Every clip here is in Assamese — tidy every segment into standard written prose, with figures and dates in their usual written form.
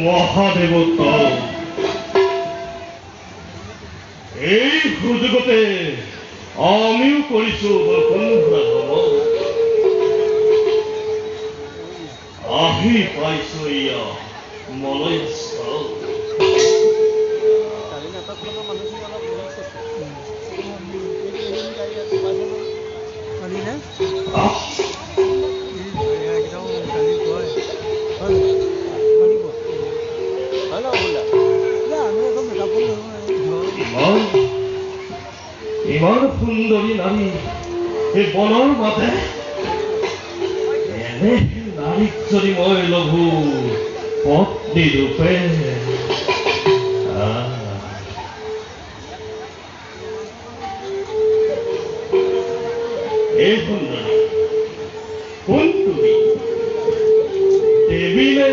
মহাদেবতা এই সুযোগতে আমিও কৰিছো আহি পাইছো ইয়া মলয় ইমান সুন্দৰী নাৰী এই বনৰ মাঝে এনে নাৰীক যদি মই লঘু পত্নী ৰূপে এই সুন্দৰী কোন তুমি দেবী নে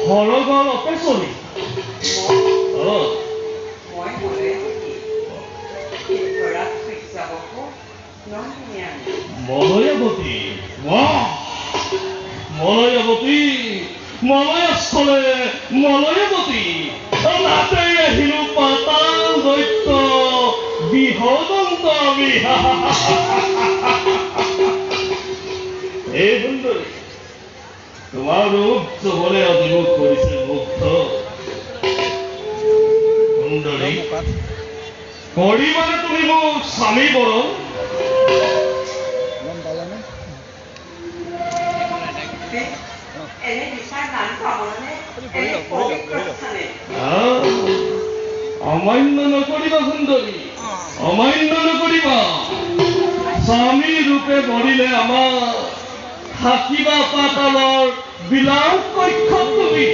সৰগৰ অপেচনী মলয়াবতী মলয়াবতী মলয়স্থলে মলয়াবতী তাতে আহিলো পাতাল দৈত্য বিহদন্ত আমি এই সুন্দরী তোমাৰ ৰূপ চবৰে অভিমুখ কৰিছে মুগ্ধ সুন্দৰী কৰিবানে তুমি মোক স্বামী বৰণ অমান্য নকৰিবা সুন্দৰী অমান্য নকৰিবা স্বামী ৰূপে বৰিলে আমাৰ থাকিবা পাতালৰ বিলাস কক্ষত তুমি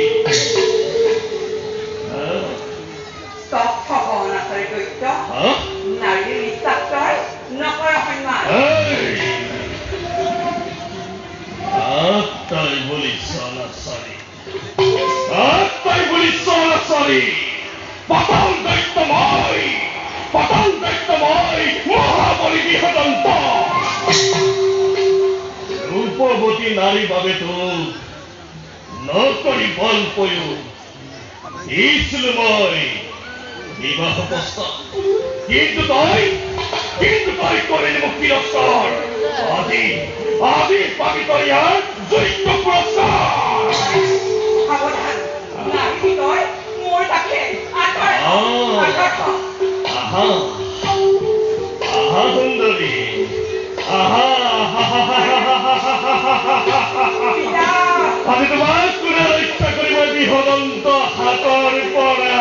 তাই বলি চলাচলি তাই বলি চলাচলি পাতাল দৈত্যময় মহাবলী বিহদন্ত ৰূপৱতী নাৰী বাবে তোক নকৰি বল প্ৰয়োগ দিছিলো মই বিবাহ প্ৰস্তাৱ কিন্তু তই কৰিলি মোক তিৰস্কাৰ আজি পাবি তই ইয়াৰ যোগ্য পুৰস্কাৰ আহা সুন্দৰী আজি তোমাক কোনে ৰক্ষা কৰিব বিহদন্ত হাতৰ পৰা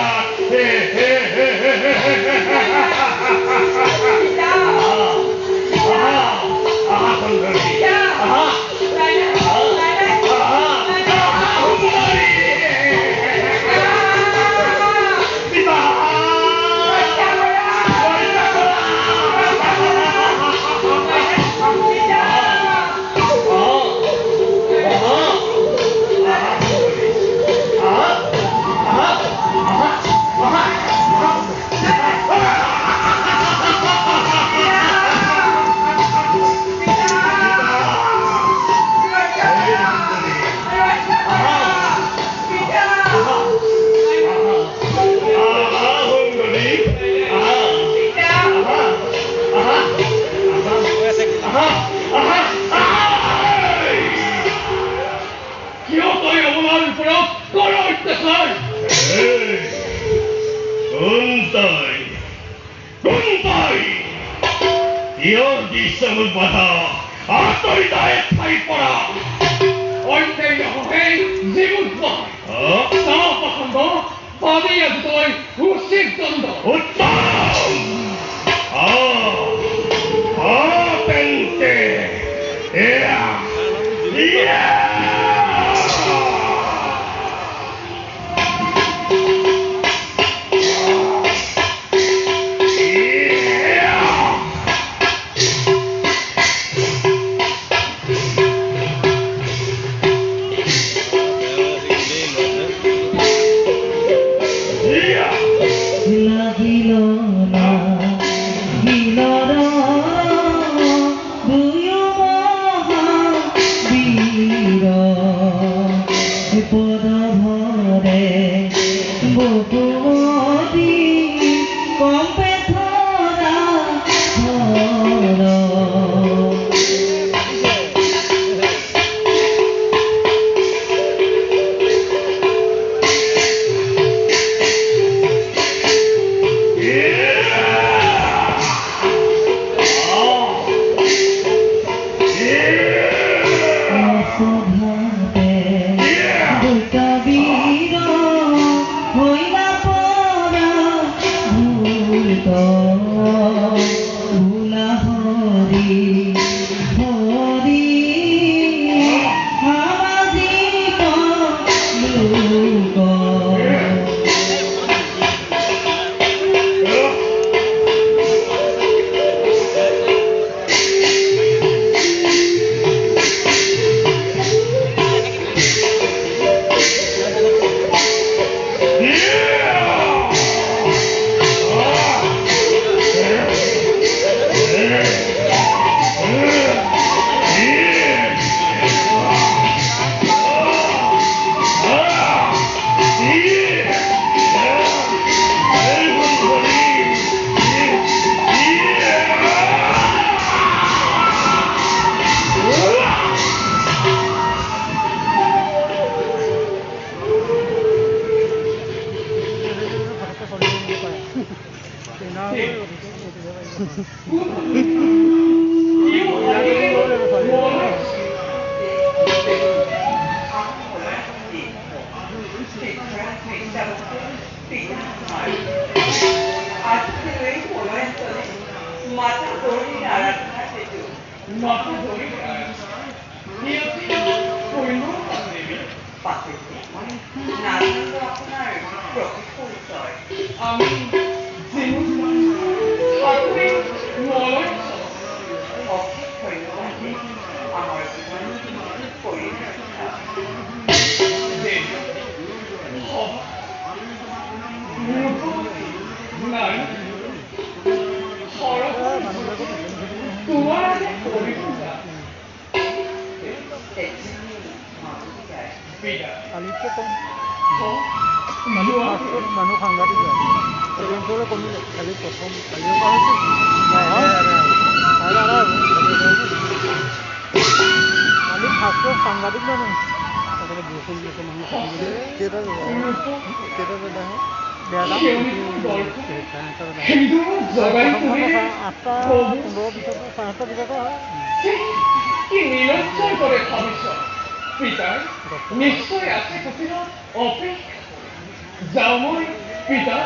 মাথা ধরে আরাধনা পেতো মাথা ধরে পাশে নারায়ণ আপনার প্রকৃত পরিচয় আমি ঠাকুরের মলয় অশেষ ধন্যবাদে আমার জীবন পরিচর্যা তোমার আগে পরিচর্যা কালিতকে কম মানুহ সাংঘাতিক ছেকেণ্ডটোলৈ কমিলে কালি প্ৰথম কালিৰ পৰা কালি ফাৰ্ষ্টত সাংঘাতিক মানুহ বৰষুণ দিছে মানুহ কেইটা আঠটা 15 পিছৰ পৰা 7:30 ভিতৰতে হয় নিশ্চয় কৰে ভবিষ্যৎ পিতাৰ নিশ্চয় আছে কোথাও অপেক্ষা যাও মই পিতাৰ